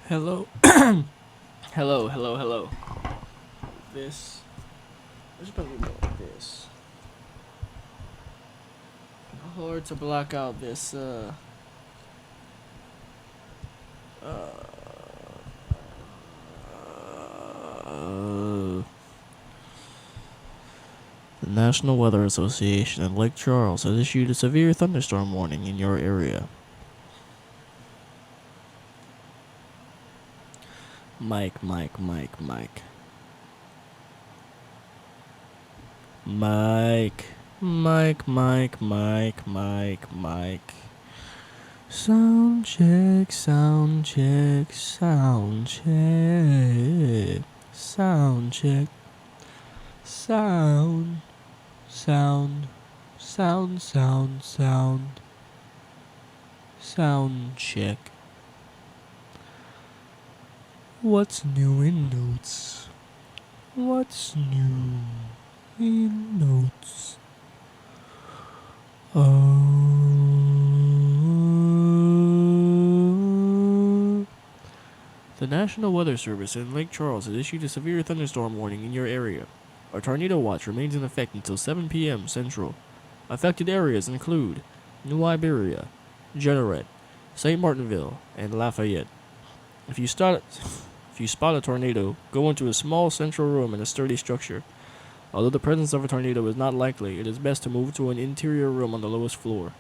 Hello. hello. This. There's better go like this. Hard to block out this, uh, The National Weather Association in Lake Charles has issued a severe thunderstorm warning in your area. Mike. Mike. Sound check. Sound check. Sound. Sound check. What's new in notes? What's new in notes? The National Weather Service in Lake Charles has issued a severe thunderstorm warning in your area. A tornado watch remains in effect until 7 p.m. Central. Affected areas include New Iberia, Jeanerette, St. Martinville, and Lafayette. If you spot a tornado, go into a small central room in a sturdy structure. Although the presence of a tornado is not likely, it is best to move to an interior room on the lowest floor.